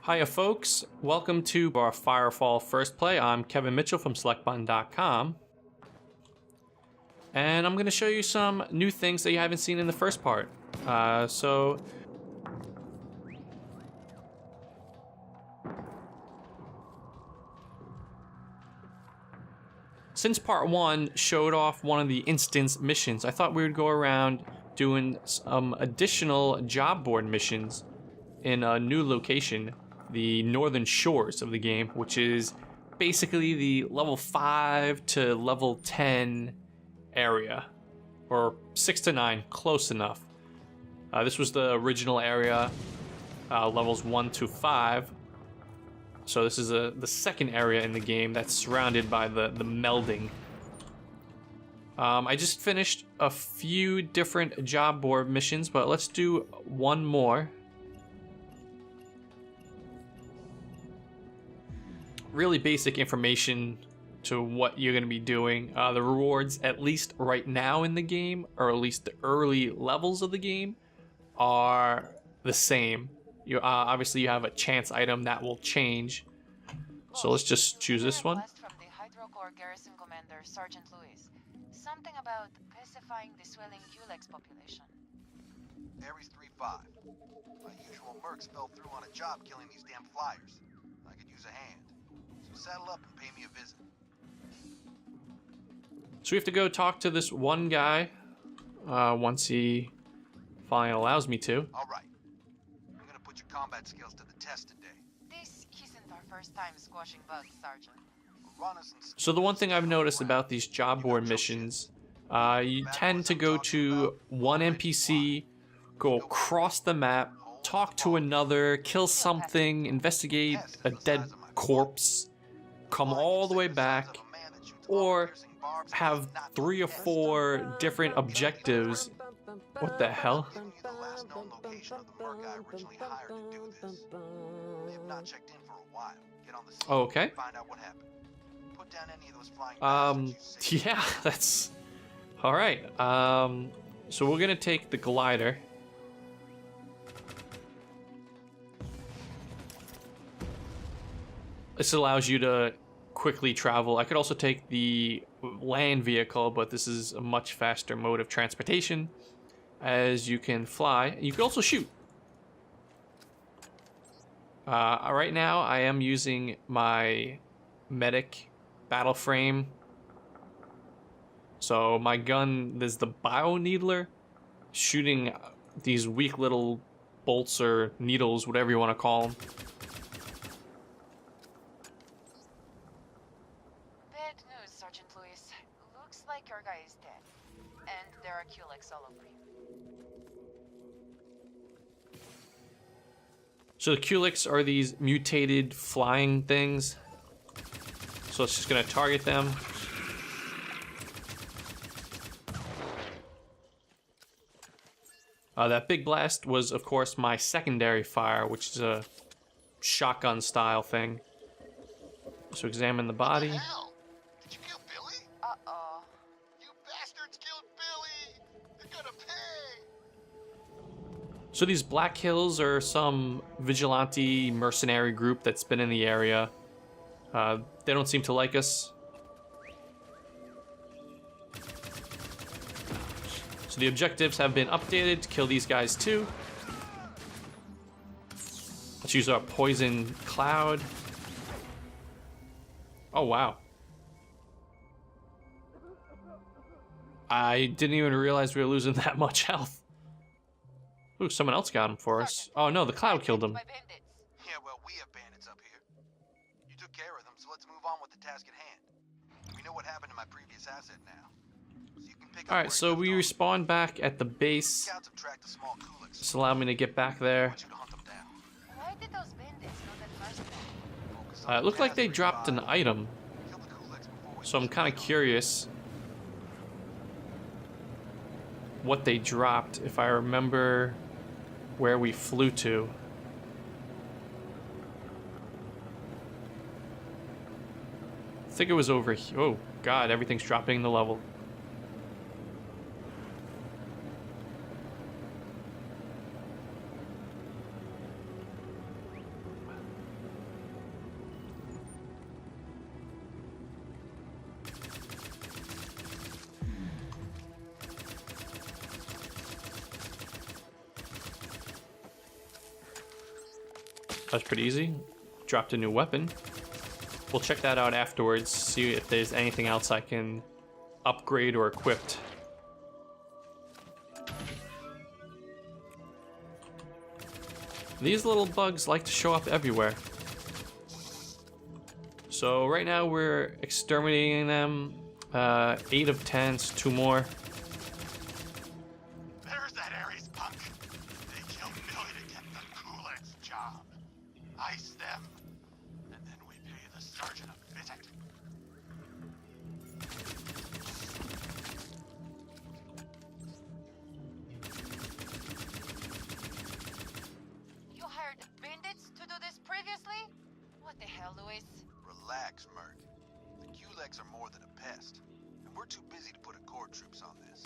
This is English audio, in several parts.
Hiya folks, welcome to our Firefall First Play. I'm Kevin Mitchell from SelectButton.com. And I'm going to show you some new things that you haven't seen in the first part. Since part 1 showed off one of the instance missions, I thought we would go around doing some additional job board missions in a new location, the northern shores of the game, which is basically the level 5 to level 10 area, or 6 to 9, close enough. This was the original area, levels 1 to 5. So this is the second area in the game that's surrounded by the melding. I just finished a few different job board missions, but let's do one more. Really basic information to what you're going to be doing. The rewards, at least right now in the game, or at least the early levels of the game, are the same. You obviously you have a chance item that will change. So let's just choose this one. From the Hydro Corps Garrison Commander Sergeant Lewis. Something about pacifying the swelling Culex population. Ares 3-5. My usual mercs fell through on a job killing these damn flyers. I could use a hand. So saddle up and pay me a visit. So we have to go talk to this one guy once he finally allows me to. All right. I'm gonna put your combat skills to the test today. This isn't our first time squashing bugs, Sergeant. So the one thing I've noticed about these job board missions, you tend to go to one NPC, go across the map, talk to another, kill something, investigate a dead corpse, come all the way back, or have 3 or 4 different objectives. What the hell? Oh, okay. Yeah, that's all right. So we're gonna take the glider. This allows you to quickly travel. I could also take the land vehicle, but this is a much faster mode of transportation, as you can fly. You can also shoot. Right now, I am using my medic battle frame. So my gun, there's the bio needler, shooting these weak little bolts or needles, whatever you want to call them. Bad news, Sergeant Lewis. Looks like your guy is dead. And there are Culex all over you. So the Culex are these mutated flying things. So it's just gonna target them. That big blast was, of course, my secondary fire, which is a shotgun style thing. So examine the body. What the hell? Did you kill Billy? Uh-oh. You bastards killed Billy! You're gonna pay! So these Black Hills are some vigilante mercenary group that's been in the area. They don't seem to like us. So the objectives have been updated to kill these guys too. Let's use our poison cloud. Oh wow. I didn't even realize we were losing that much health. Ooh, someone else got him for us. Oh no, the cloud killed him. Yeah, well, we have bandits up here. You took care of them, so let's move on with the task at hand. We know what happened to my previous asset now. So you can pick up Alright, so we respawn back at the base. Scouts have tracked a small Culex. Just allow me to get back there. I want you to hunt them down. Why did those bandits know that mercenary? It looked like they dropped an item, Kill the Culex before we so I'm push kind of them. curious what they dropped, if I remember where we flew to. I think it was over here. Oh god, everything's dropping the level. That's pretty easy. Dropped a new weapon. We'll check that out afterwards, see if there's anything else I can upgrade or equip. These little bugs like to show up everywhere. So right now we're exterminating them. 8 of 10, 2 more. There's that Ares punk. They killed Billy to get the Kulak's job. Ice them, and then we pay the sergeant a visit. You hired bandits to do this previously? What the hell, Luis? Relax, Merc. The Kulaks are more than a pest, and we're too busy to put Accord troops on this.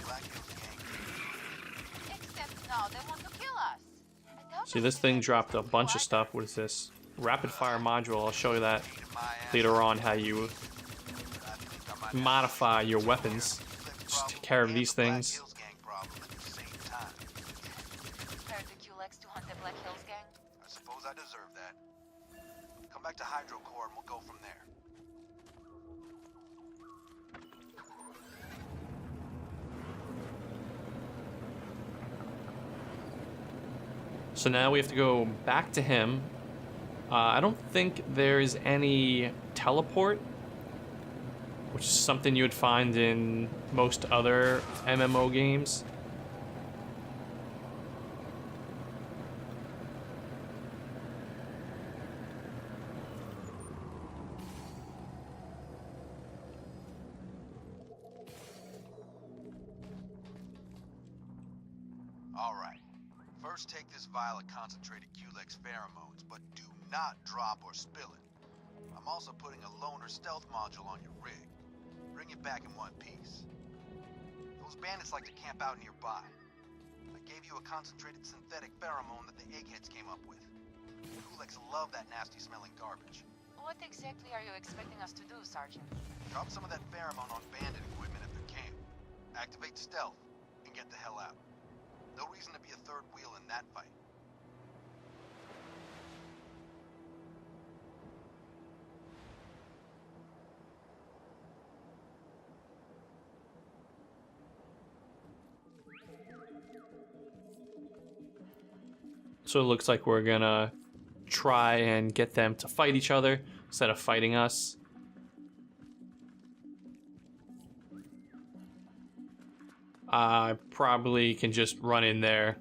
Black Hills gang. Except now they want to kill us. I doubt See, that this we thing can dropped a do bunch of either. stuff. What is this? Rapid fire module. I'll show you that Pain in my ass, later on, how you but I think I might modify your weapons. Just take care of these things. Hills gang problem at the same time. Hired the Kulaks to hunt the Black Hills gang? I suppose I deserve that. Come back to Hydrocore and we'll go from there. So now we have to go back to him. I don't think there's any teleport, which is something you would find in most other MMO games. Alright. First take this vial of concentrated Culex pheromones, but do not drop or spill it. I'm also putting a loner stealth module on your rig. Bring it back in one piece. Those bandits like to camp out nearby. I gave you a concentrated synthetic pheromone that the eggheads came up with. Culex love that nasty smelling garbage. What exactly are you expecting us to do, Sergeant? Drop some of that pheromone on bandit equipment at their camp. Activate stealth and get the hell out. No reason to be a third wheel in that fight. So it looks like we're gonna try and get them to fight each other instead of fighting us. I probably can just run in there,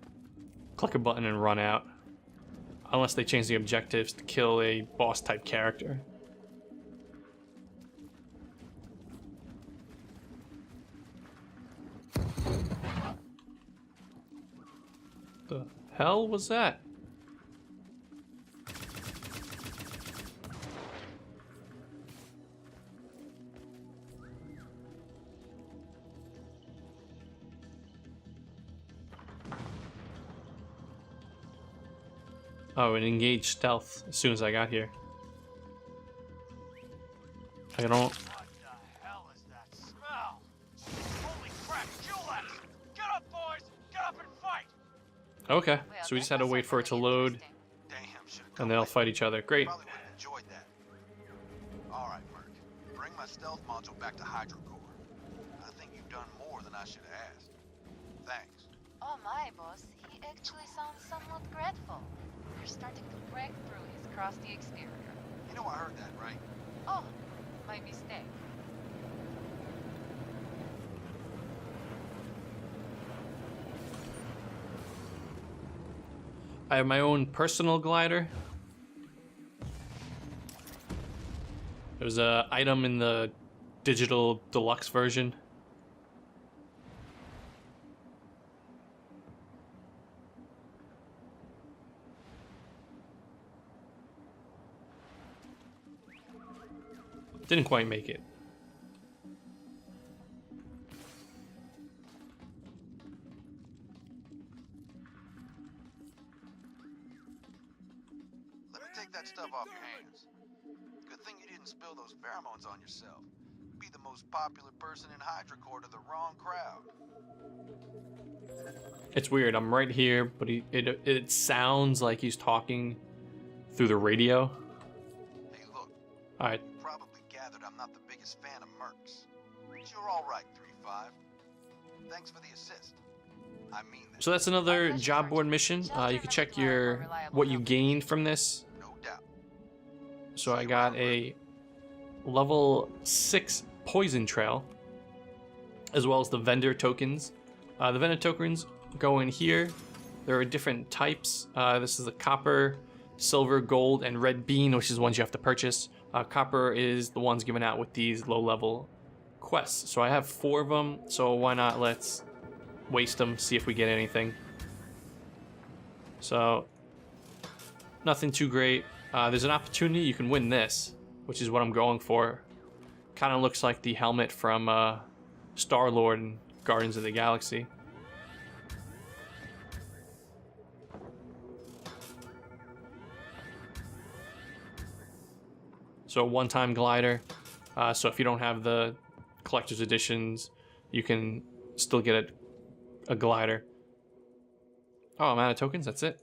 click a button and run out. Unless they change the objectives to kill a boss type character. The hell was that? Oh, it engaged stealth as soon as I got here. I don't. What the hell is that smell? Holy crap, Culex! Get up, boys! Get up and fight! Okay, Well, so we that just had to does wait sound for it to really load, interesting. Damn, should've and come they'll with fight me. each other. Great. Probably would've enjoyed that. Alright, Merc. Bring my stealth module back to Hydrocore. I think you've done more than I should have asked. Thanks. Oh my, boss. He actually sounds somewhat grateful. You're starting to break through his crusty exterior. You know I heard that, right? Oh, my mistake. I have my own personal glider. There's a item in the digital deluxe version. Didn't quite make it. Let me take that stuff off your hands. Good thing you didn't spill those pheromones on yourself. You'd be the most popular person in Hydrocore to the wrong crowd. It's weird. I'm right here, but it sounds like he's talking through the radio. Hey, look. Alright. You probably gathered I'm not the biggest fan of mercs. But you're all right, 3-5. Thanks for the assist. I mean that. So that's another job board mission. You can check what you gained from this. No doubt. So I got a level 6 poison trail, as well as the vendor tokens. The vendor tokens go in here. There are different types. This is the copper, silver, gold, and red bean, which is the ones you have to purchase. Copper is the ones given out with these low-level quests. So I have 4 of them, so why not let's waste them, see if we get anything. So, nothing too great. There's an opportunity you can win this, which is what I'm going for. Kind of looks like the helmet from Star-Lord and Guardians of the Galaxy. So a one-time glider. So if you don't have the collector's editions, you can still get a glider. Oh, I'm out of tokens, that's it.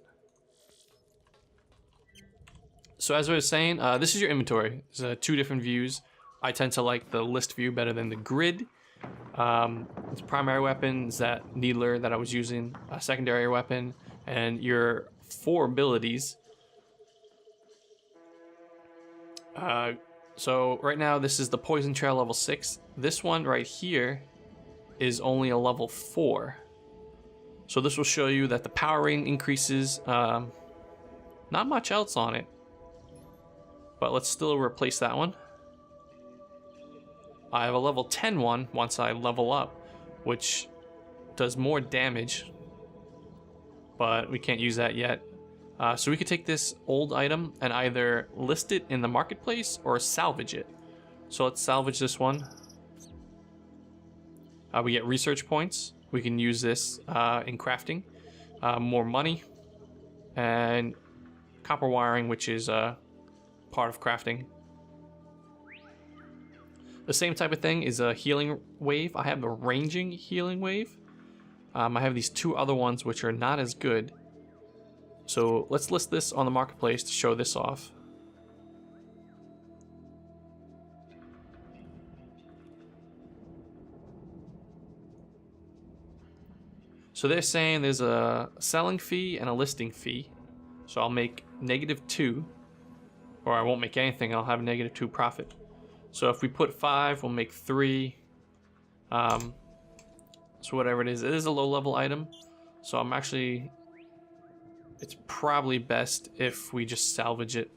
So as I was saying, this is your inventory. There's 2 different views. I tend to like the list view better than the grid. It's primary weapon is that needler that I was using, a secondary weapon, and your 4 abilities. So right now this is the poison trail level 6. This one right here is only a level 4. So this will show you that the power rating increases. Not much else on it, but let's still replace that one. I have a level 10 one once I level up, which does more damage, but we can't use that yet. So we could take this old item and either list it in the marketplace or salvage it. So let's salvage this one. We get research points. We can use this in crafting. More money. And copper wiring, which is part of crafting. The same type of thing is a healing wave. I have a ranging healing wave. I have these 2 other ones which are not as good. So let's list this on the marketplace to show this off. So they're saying there's a selling fee and a listing fee. So I'll make -2, or I won't make anything, I'll have -2 profit. So if we put 5, we'll make 3. So whatever it is a low level item. So I'm actually, it's probably best if we just salvage it.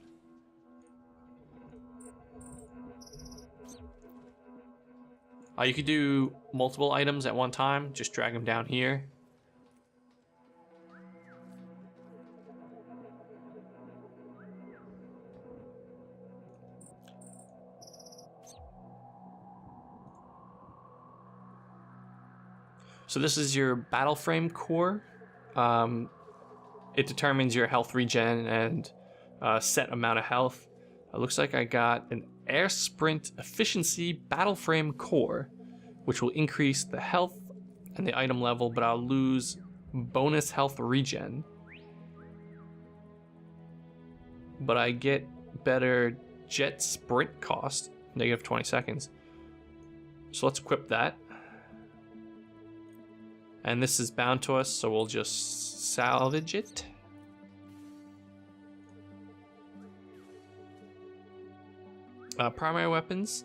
You could do multiple items at one time, just drag them down here. So this is your battle frame core. It determines your health regen and set amount of health. It looks like I got an air sprint efficiency battle frame core, which will increase the health and the item level, but I'll lose bonus health regen. But I get better jet sprint cost, -20 seconds. So let's equip that. And this is bound to us, so we'll just salvage it. Primary weapons.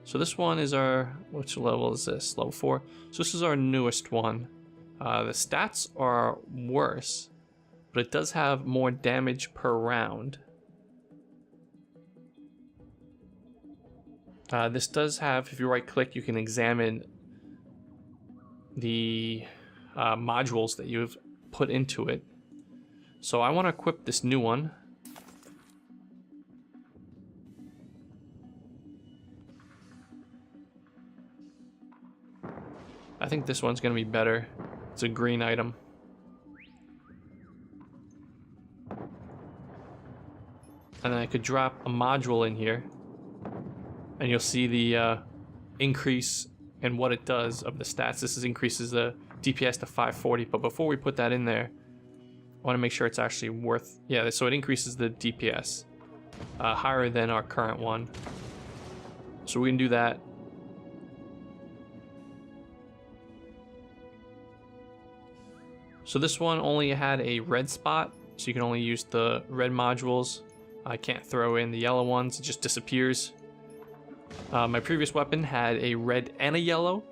So this one is our, which level is this? Level 4. So this is our newest one. The stats are worse, but it does have more damage per round. This does have, if you right click, you can examine the modules that you've put into it. So I want to equip this new one. I think this one's going to be better. It's a green item. And then I could drop a module in here. And you'll see the increase in what it does of the stats. This increases the DPS to 540. But before we put that in there, I want to make sure it's actually worth... Yeah, so it increases the DPS. Higher than our current one. So we can do that. So this one only had a red spot, so you can only use the red modules. I can't throw in the yellow ones, it just disappears. My previous weapon had a red and a yellow,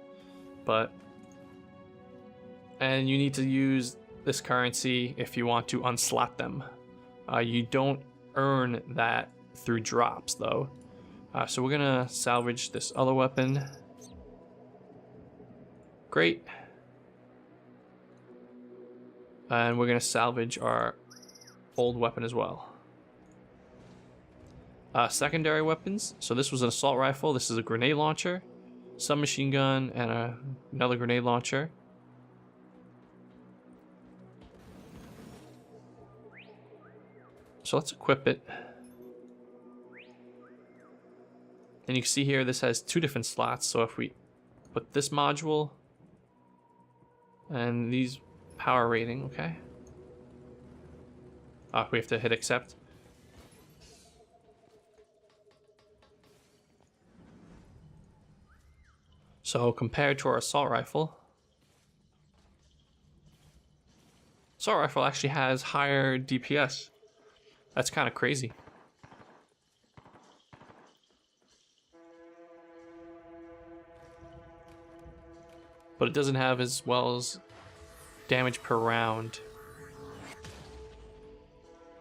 and you need to use this currency if you want to unslot them. You don't earn that through drops though. So we're gonna salvage this other weapon. Great. And we're gonna salvage our old weapon as well. Secondary weapons. So this was an assault rifle. This is a grenade launcher, submachine gun, and another grenade launcher. So let's equip it. And you can see here this has 2 different slots. So if we put this module and these power rating, okay. We have to hit accept. So compared to our assault rifle actually has higher DPS. That's kind of crazy. But it doesn't have as well as damage per round.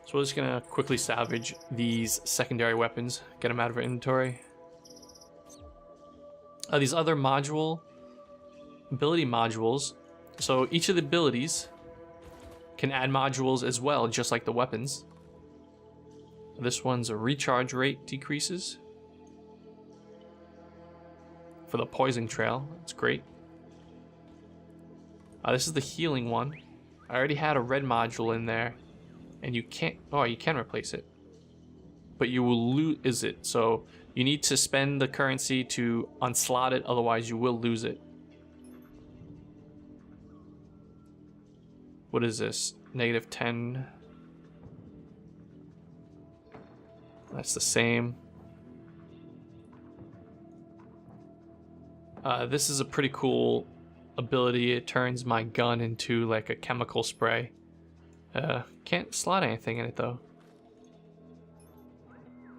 So we're just gonna quickly salvage these secondary weapons, get them out of our inventory. These other ability modules. So each of the abilities can add modules as well, just like the weapons. This one's a recharge rate decreases for the poison trail. That's great. This is the healing one. I already had a red module in there, and you can't. Oh, you can replace it, but you will lose it. So you need to spend the currency to unslot it, otherwise you will lose it. What is this? -10. That's the same. This is a pretty cool ability. It turns my gun into like a chemical spray. Can't slot anything in it though.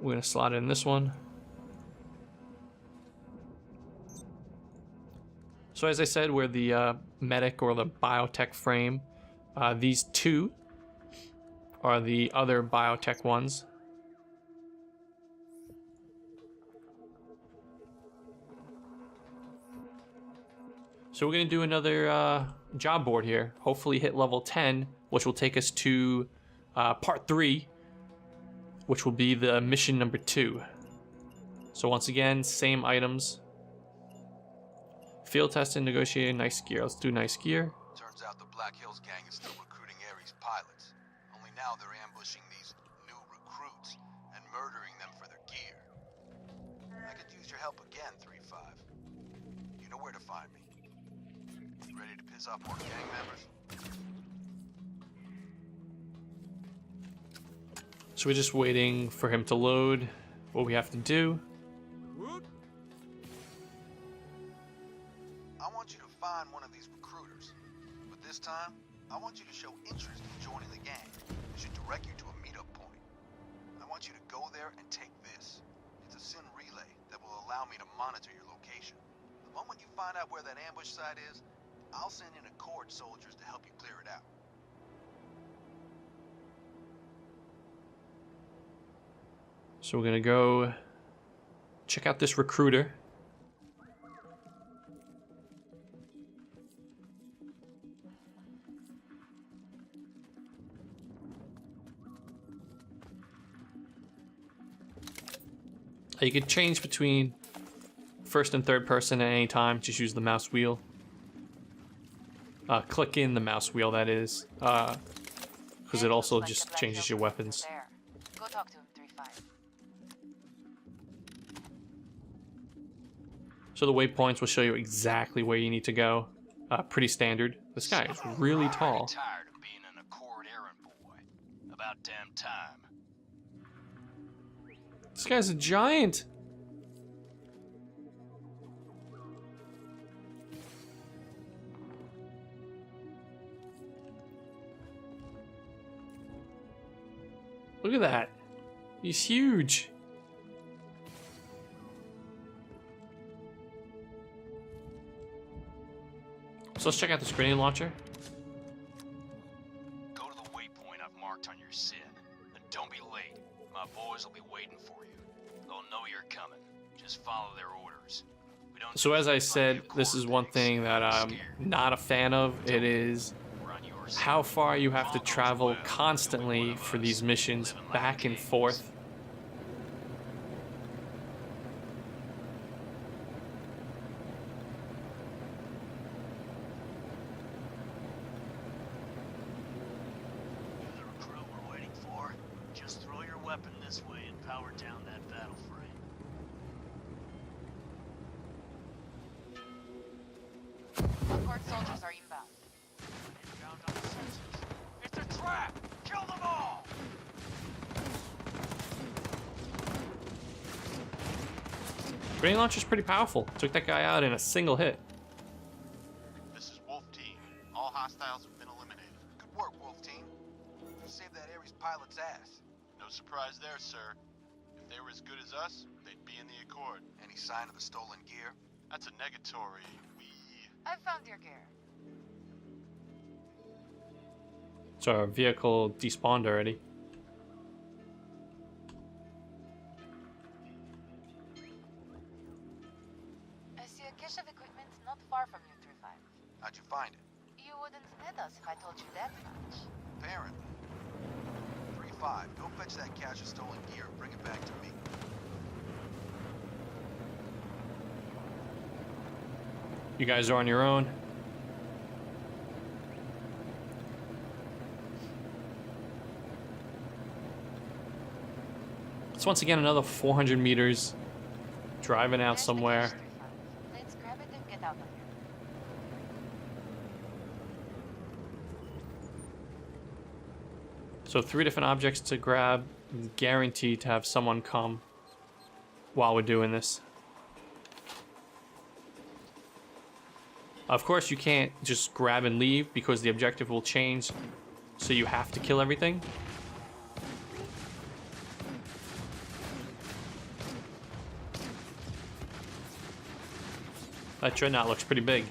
We're gonna slot it in this one. So as I said, we're the medic or the biotech frame. These 2 are the other biotech ones. So we're gonna do another job board here. Hopefully hit level 10, which will take us to part 3, which will be the mission number 2. So once again, same items. Field testing, negotiating, nice gear. Let's do nice gear. Turns out the Black Hills gang is still recruiting Ares pilots. Only now they're ambushing these new recruits and murdering them for their gear. I could use your help again, 3-5. You know where to find me. Ready to piss off more gang members? So we're just waiting for him to load what we have to do. I want you to find one of these recruiters. But this time, I want you to show interest in joining the gang. It should direct you to a meetup point. I want you to go there and take this. It's a SIM relay that will allow me to monitor your location. The moment you find out where that ambush site is, I'll send in Accord soldiers to help you clear it out. So we're gonna go check out this recruiter. You could change between first and third person at any time. Just use the mouse wheel. Click in the mouse wheel, that is, because it also just changes your weapons. Go talk to him, 3-5. So the waypoints will show you exactly where you need to go. Pretty standard. This guy is really tall. Tired of being an report, errand boy. About damn time. This guy's a giant. Look at that. He's huge. So let's check out this grenade launcher. Go to the waypoint I've marked on your SID. And don't be late. My boys will be waiting for you. They'll know you're coming. Just follow their orders. We don't So as I said, this is one thing that I'm not a fan of. It is how far you have to travel constantly for these missions, back and forth. You're the recruit we're waiting for. Just throw your weapon this way and power down that battle frame. Accord soldiers are inbound. Inbound on the census. It's a trap! Kill them all! Grenade launcher's pretty powerful. Took that guy out in a single hit. This is Wolf Team. All hostiles have been eliminated. Good work, Wolf Team. You saved that Ares pilot's ass. No surprise there, sir. If they were as good as us, they'd be in the Accord. Any sign of the stolen gear? That's a negatory. I found your gear. So our vehicle despawned already. I see a cache of equipment not far from you, 3-5. How'd you find it? You wouldn't net us if I told you that much. Apparently. 3-5, go fetch that cache of stolen gear and bring it back to me. You guys are on your own. It's once again another 400 meters driving out There's the somewhere. cache, 3-5. Let's grab it and get out of here. So 3 different objects to grab, guaranteed to have someone come while we're doing this. Of course, you can't just grab and leave because the objective will change, so you have to kill everything. That dreadnought looks pretty big.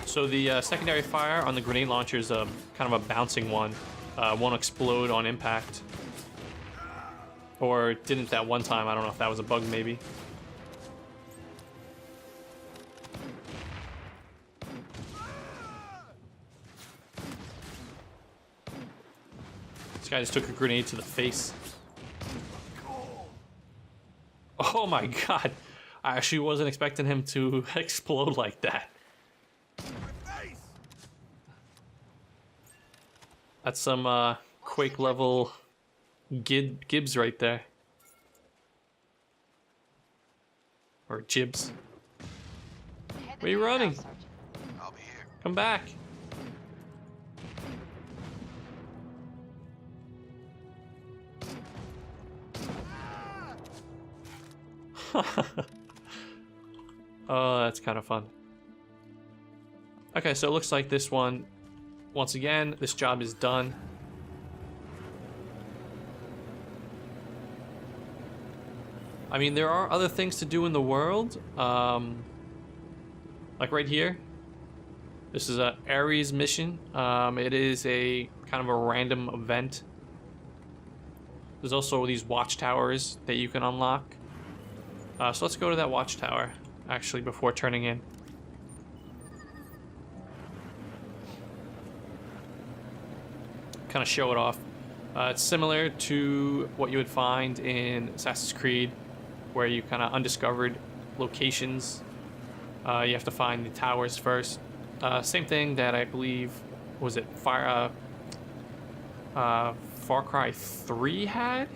So the secondary fire on the grenade launcher is kind of a bouncing one. Won't explode on impact. Or it didn't that one time. I don't know if that was a bug maybe. This guy just took a grenade to the face. Oh my god. I actually wasn't expecting him to explode like that. That's some Quake level Gibbs right there. Or Jibs. Headed Where are you in now, running? Sergeant. I'll be here. Come back. Oh, that's kind of fun. Okay, so it looks like this one, once again, this job is done. I mean, there are other things to do in the world. Like right here. This is a Ares mission. It is a kind of a random event. There's also these watchtowers that you can unlock. So let's go to that watchtower, actually, before turning in. Kind of show it off. It's similar to what you would find in Assassin's Creed, where you kind of undiscovered locations. You have to find the towers first. Same thing that I believe, was it Far Cry 3 had?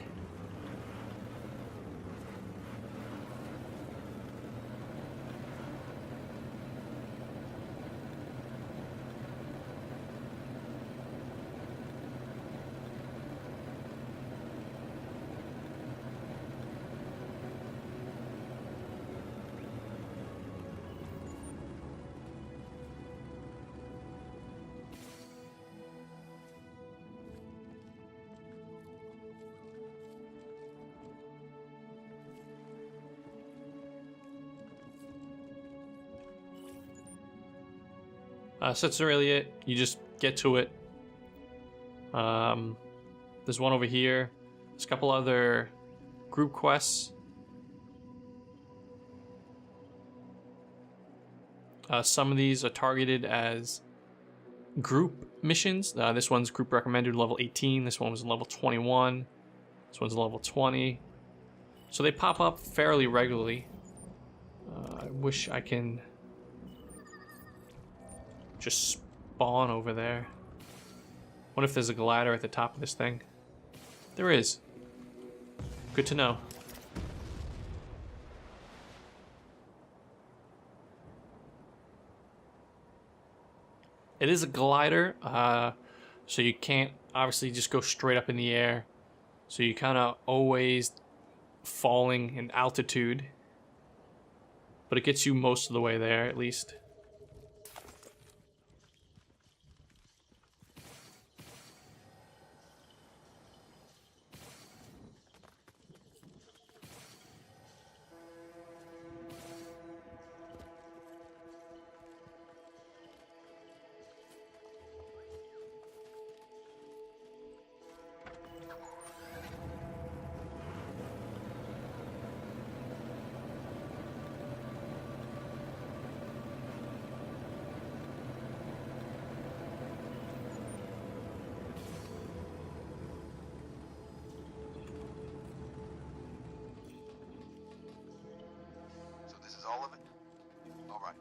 So that's really it. You just get to it. There's one over here. There's a couple other group quests. Some of these are targeted as group missions. This one's group recommended level 18. This one was level 21. This one's level 20. So they pop up fairly regularly. I wish I can just spawn over there. What if there's a glider at the top of this thing? There is. Good to know. It is a glider, so you can't obviously just go straight up in the air. So you kind of always falling in altitude. But it gets you most of the way there, at least. So this is all of it? All right.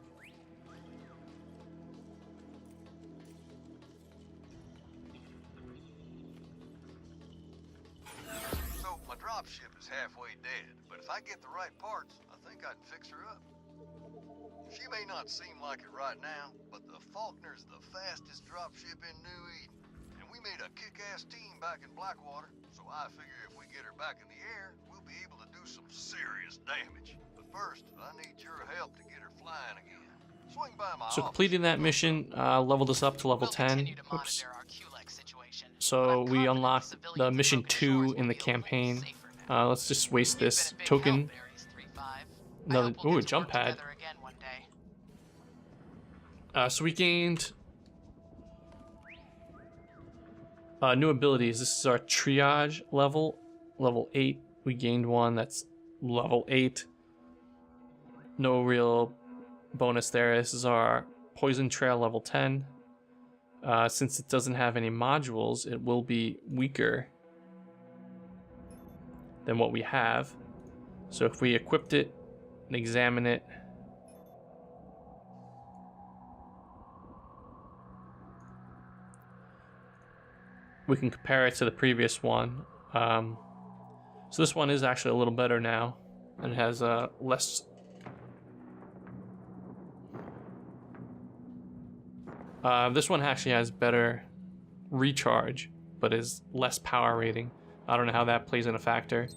So my dropship is halfway dead, but if I get the right parts, I think I can fix her up. She may not seem like it right now, but the Faulkner's the fastest dropship in New Eden. And we made a kick-ass team back in Blackwater, so I figure if we get her back in the air, we'll be able to do some serious damage. But first, I need your help to get her flying again. Swing by my So office. completing that mission leveled us up to level 10. Oops. So we unlocked the mission 2 in the campaign. Let's just waste this token. Another, ooh, a jump pad. So we gained new abilities. This is our triage level, level 8. We gained one that's level 8. No real bonus there. This is our poison trail level 10. Since it doesn't have any modules, it will be weaker than what we have. So if we equipped it and examine it, we can compare it to the previous one. So this one is actually a little better now, and it has less. This one actually has better recharge, but is less power rating. I don't know how that plays in a factor.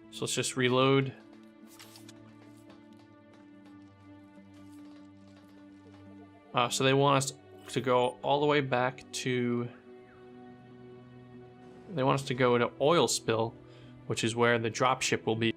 So let's just reload. So they want us to go all the way back to... They want us to go to oil spill, which is where the dropship will be.